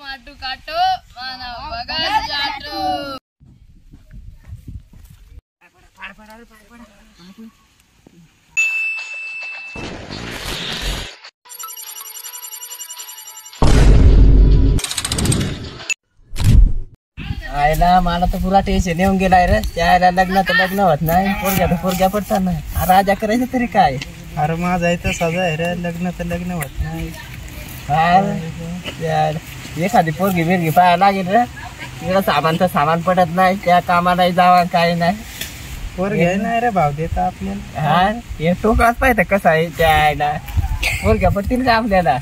माटू काटो माना बघा जाटो. आयला मला तर पुरा टेन्शन येऊन गेलाय रे. त्याला लग्न तर लग्न होत नाही, पोरग्या पडतात नाही. राजा करायचं तरी काय. अरे माझा इथं साधा आहे रे, लग्न तर लग्न होत नाही. एखादी पोरगी बिरगी पाहायला लागेल रे. तिकडं सामान पडत नाही, त्या कामाला जावा काही नाही. पोरगी नाही रे भाव देता आपल्याला. हा हे टोकाच पाहिजे कसं आहे त्याला. पोरग्या पडतील का आपल्याला.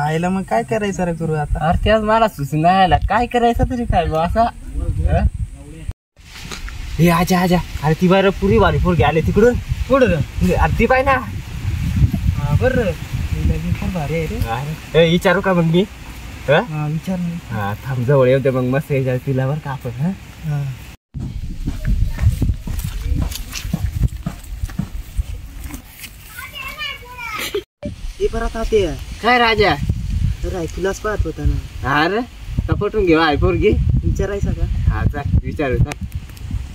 आईला मग काय करायचं रे करू आता. अरे त्याच मला सुचना आला काय करायचं तरी काय बा असा. हे आजा अरे ती बार पुरी वाली पोरगी आले तिकडून. पुढं अरे ती पाय ना. बरं भारी आहे रे. विचारू का मग मी. विचार हा थांब जवळ येऊ दे मग मस्त तिला बर का आपण. हा ते परत आते काय राजा तुलाच पाहत होता ना. अरे पटून घेऊ आहे पोरगी. विचारायचा का. हा चाल विचारू.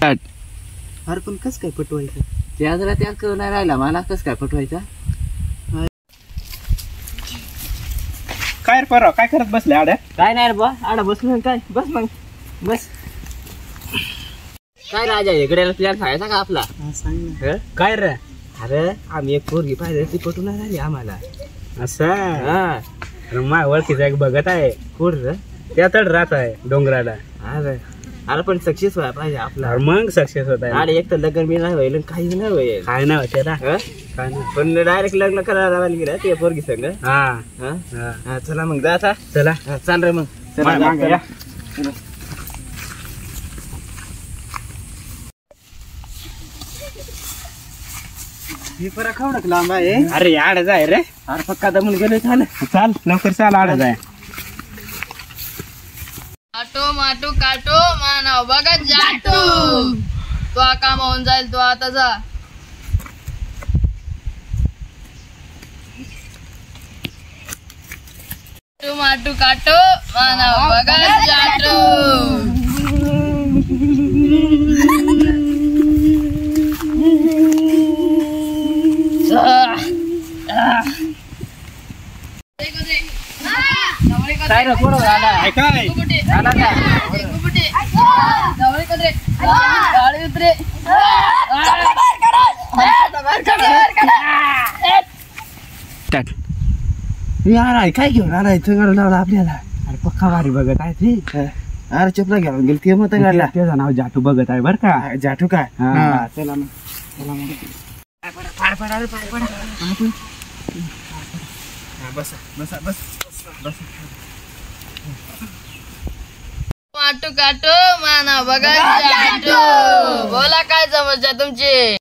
अरे पण कस काय पटवायचं. त्या जरा त्या कळून नाही राहिला मला कस काय पटवायचा. काय रे परवा काय करत बसले आड्या. काय नाही रे बा आडा बसलो काय बस मग बस. काय राजा इकडेला प्लॅन सांगायचा का आपला. सांग ना. काय रे. अरे आम्ही एक पोरगी पाहिजे ती पटून नाही राहिली आम्हाला. असं माय ओळखीचा एक बघत आहे. कोण रे. त्यातच राहत आहे डोंगराला. अरे पण सक्सेस व्हायला पाहिजे आपला. मग सक्सेस होत आहे. अरे एक तर लग्न बी नाही होईल काही नाही होईल. काय नाही होते ना. काय नाही पण डायरेक्ट लग्न करायला गेला ते पोरगी संग. हा चला मग जा आता. चला चाल रे मग. हे परा खावडक लांब आहे. अरे आड जाय रे. अरे पक्का दमून गेलो झालं. चाल लवकर चाल आड जाय. काटो माटू काटो माना बघा जाटो. तो काम होऊन जाईल तो आता जा. माटू काटो माना बघा जाटो. काय रे कोण आला काय आला का. काय घेऊन आलाय लावला आपल्याला. अरे पक्का भारी बघत आहे ती. अरे चपला घेऊन गेली ते मत गाडला. त्याचं नाव जाटू बघत आहे बर का. जाठू काय. चला मग चला मग. बस बस बस बस. माटू काटो माना बघा जाटो. बोला काय समस्या तुमची.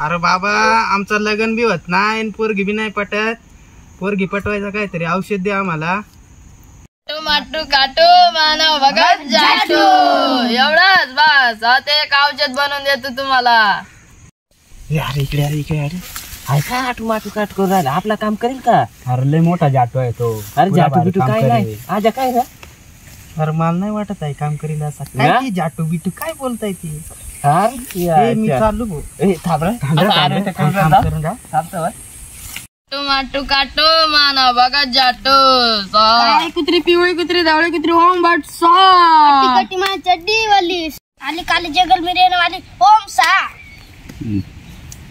अरे बाबा आमचं लग्न बी होत नाही पोरगी बी नाही पटत. पोरगी पटवायचं काहीतरी औषध द्या आम्हाला. माटू काटो माना बघा जाटो. एवढाच बस. आता एक औषध बनवून देतो तुम्हाला. अरे इकडे अरे काय आटू माटू काट करून राहिला. आपला काम करेल का. अरे लय मोठा जाटू आहे तो. अरे जाटू बिटू काय नाही. आजा काय रे. अरे मला नाही वाटत आहे काम करील असा. काय ती जाटू बिटू काय बोलताय ती. मी चाललो भाऊ. माटू काटो माना बघा जाटो. कुत्री पिवळी कुत्री धावळी कुत्री ओम बट सा. कटी मा चड्डी वाली आली काली जंगल में रहने वाली ओम सा.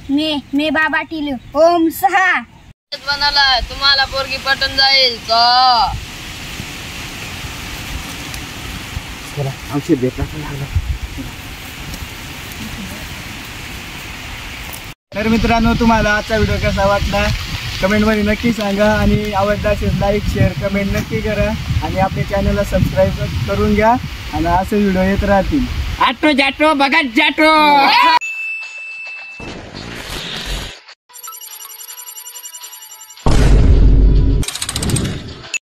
मैं बाबा टीलू ओम सा. बनाला तुम्हाला पोरगी पटून जाईल. औषध भेटला. तर मित्रांनो तुम्हाला आजचा व्हिडिओ कसा वाटला कमेंट मध्ये नक्की सांगा. आणि आवडला असेल लाईक शेअर कमेंट नक्की करा. आणि आपल्या चॅनलला सबस्क्राईब करून घ्या. आणि असे व्हिडिओ येत राहतील. आटो जाटो बघा जाटो.